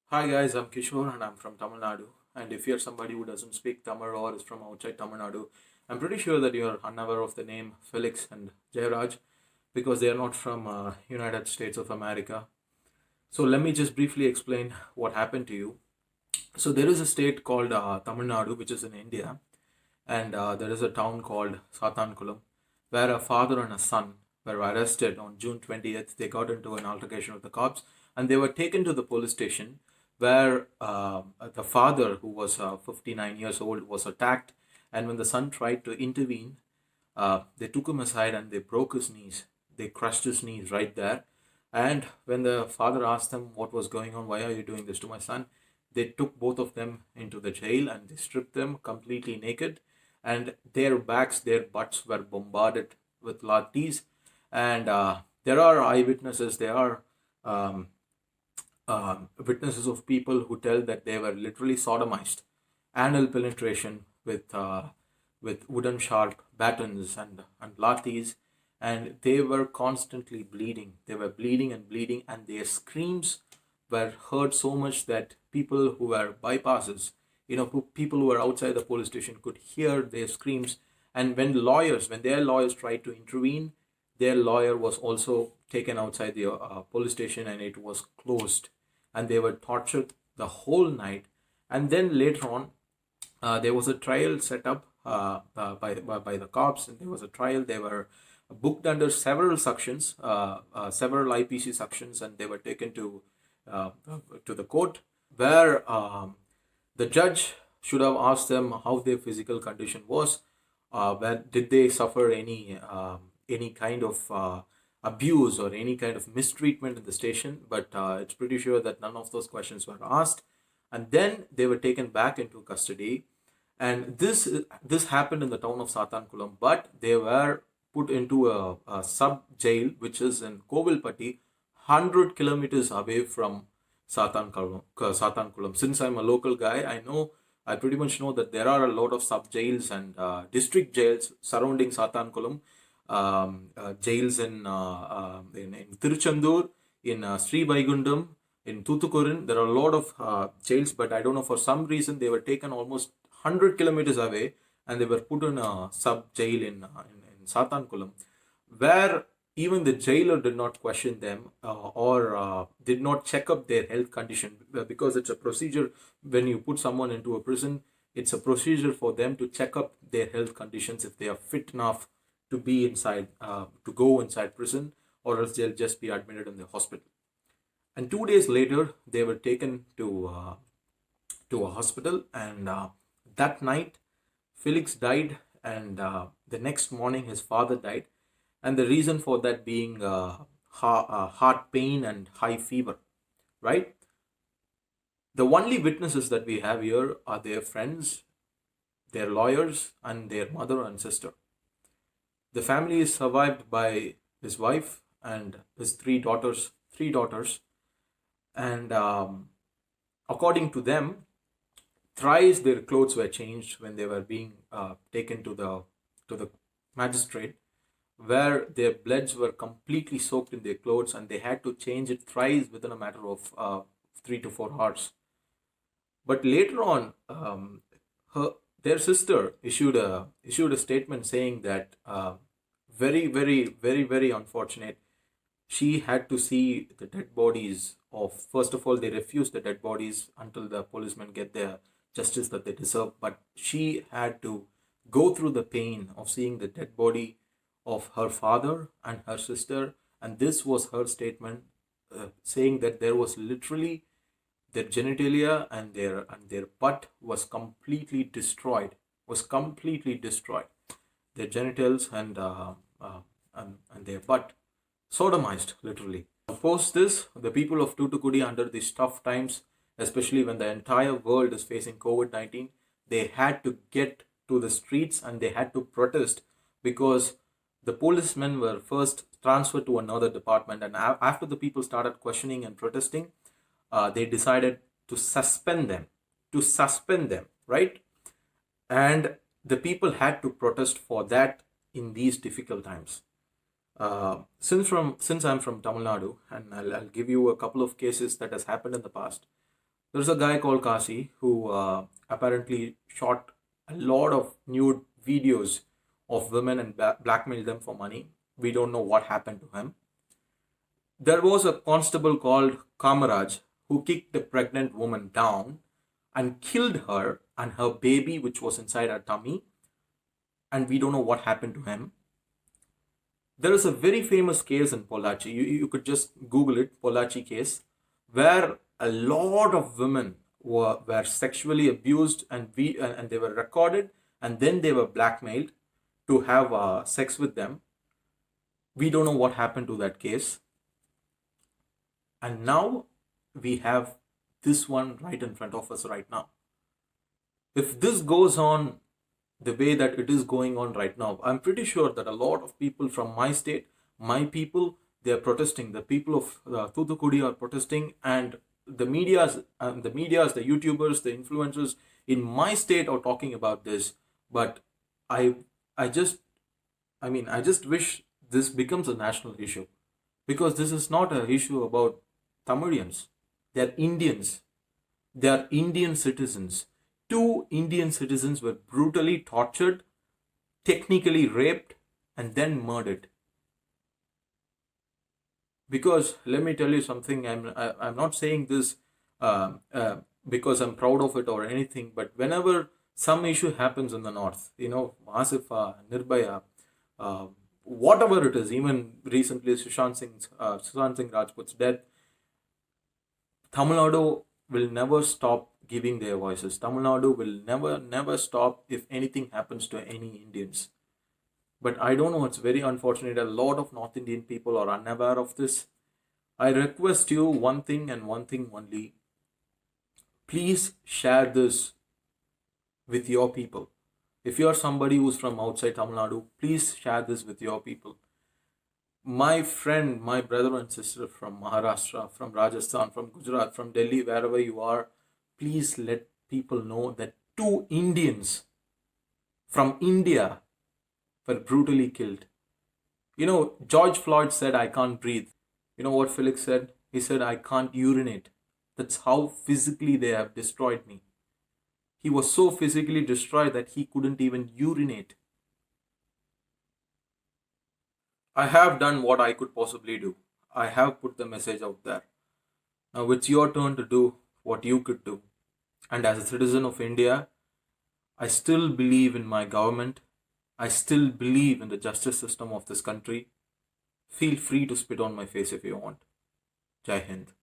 Hi guys, I'm Kishore and I'm from Tamil Nadu. And if you're somebody who doesn't speak Tamil or is from outside Tamil Nadu, I'm pretty sure that you're unaware of the name Felix and JAYARAJ because they are not from United States of America. So let me just briefly explain what happened to you. So there is a state called Tamil Nadu, which is in India, and there is a town called Sathankulam, where a father and a son were arrested on June 20th. They got into an altercation with the cops, and they were taken to the police station, where the father, who was 59 years old, was attacked. And when the son tried to intervene, they took him aside and they broke his knees. They crushed his knees right there. And when the father asked them what was going on, why are you doing this to my son? They took both of them into the jail and they stripped them completely naked. And their backs, their butts were bombarded with lathis. And there are eyewitnesses, there are um, witnesses of people who tell that they were literally sodomized, anal penetration with wooden sharp batons and lathis, and they were constantly bleeding. They were bleeding and bleeding, and their screams were heard so much that people who were bypasses, people who were outside the police station could hear their screams. And when their lawyers tried to intervene, their lawyer was also taken outside the police station and it was closed, and they were tortured the whole night. And then later on, there was a trial set up by the cops, and there was a trial. They were booked under several sections, several IPC sections, and they were taken uh, to the court, where the judge should have asked them how their physical condition was. When did they suffer any kind of abuse or any kind of mistreatment in the station? But it's pretty sure that none of those questions were asked. And then they were taken back into custody. And this happened in the town of Sathankulam, but they were put into a sub jail, which is in Kovilpatti, 100 kilometers away from Sathankulam. Since I'm a local guy, I pretty much know that there are a lot of sub jails and district jails surrounding Sathankulam, jails in Tiruchendur, in Sri Vaikundam, in Tuticorin. There are a lot of jails, but I don't know, for some reason they were taken almost 100 kilometers away and they were put in a sub jail in Sathankulam, where even the jailer did not question them or did not check up their health condition, because it's a procedure. When you put someone into a prison, it's a procedure for them to check up their health conditions, if they are fit enough to be inside, to go inside prison, or else they'll just be admitted in the hospital. And 2 days later, they were taken to a hospital, and that night, Felix died, and the next morning, his father died, and the reason for that being heart pain and high fever, right? The only witnesses that we have here are their friends, their lawyers, and their mother and sister. The family is survived by his wife and his three daughters, and according to them, thrice their clothes were changed when they were being taken to the magistrate, where their bloods were completely soaked in their clothes, and they had to change it thrice within a matter of 3 to 4 hours. But later on, her their sister issued a statement saying that very, very, very, very unfortunate. She had to see the dead bodies of, first of all, they refused the dead bodies until the policemen get their justice that they deserve. But she had to go through the pain of seeing the dead body of her father and her sister. And this was her statement, saying that there was literally their genitalia and their butt was completely destroyed. Their genitals and their butt sodomized, literally. Post this, the people of Toothukudi, under these tough times, especially when the entire world is facing COVID-19, they had to get to the streets and they had to protest, because the policemen were first transferred to another department. And after the people started questioning and protesting, they decided to suspend them, right? And the people had to protest for that in these difficult times. Since I'm from Tamil Nadu, and I'll give you a couple of cases that has happened in the past. There's a guy called Kasi who apparently shot a lot of nude videos of women and blackmailed them for money. We don't know what happened to him. There was a constable called Kamaraj who kicked a pregnant woman down and killed her and her baby, which was inside her tummy, and we don't know what happened to him. There is a very famous case in Pollachi. You could just Google it, Pollachi case, where a lot of women were sexually abused and they were recorded and then they were blackmailed to have sex with them. We don't know what happened to that case. And now we have this one right in front of us right now. If this goes on the way that it is going on right now, I'm pretty sure that a lot of people from my state, my people, they are protesting. The people of Thoothukudi are protesting, and the medias, the YouTubers, the influencers in my state are talking about this. But I just wish this becomes a national issue, because this is not an issue about Tamilians. They are Indians. They are Indian citizens. 2 Indian citizens were brutally tortured, technically raped, and then murdered. Because let me tell you something, I'm not saying this because I'm proud of it or anything, but whenever some issue happens in the north, Masifa, Nirbhaya, whatever it is, even recently Sushant Singh Rajput's death, Tamil Nadu will never stop giving their voices. Tamil Nadu will never stop if anything happens to any Indians. But I don't know, it's very unfortunate. A lot of North Indian people are unaware of this. I request you one thing and one thing only. Please share this with your people. If you are somebody who's from outside Tamil Nadu, please share this with your people. My friend, my brother and sister from Maharashtra, from Rajasthan, from Gujarat, from Delhi, wherever you are, please let people know that 2 Indians from India were brutally killed. George Floyd said, "I can't breathe." You know what Felix said? He said, "I can't urinate." That's how physically they have destroyed me. He was so physically destroyed that he couldn't even urinate. I have done what I could possibly do. I have put the message out there. Now it's your turn to do what you could do. And as a citizen of India, I still believe in my government. I still believe in the justice system of this country. Feel free to spit on my face if you want. Jai Hind.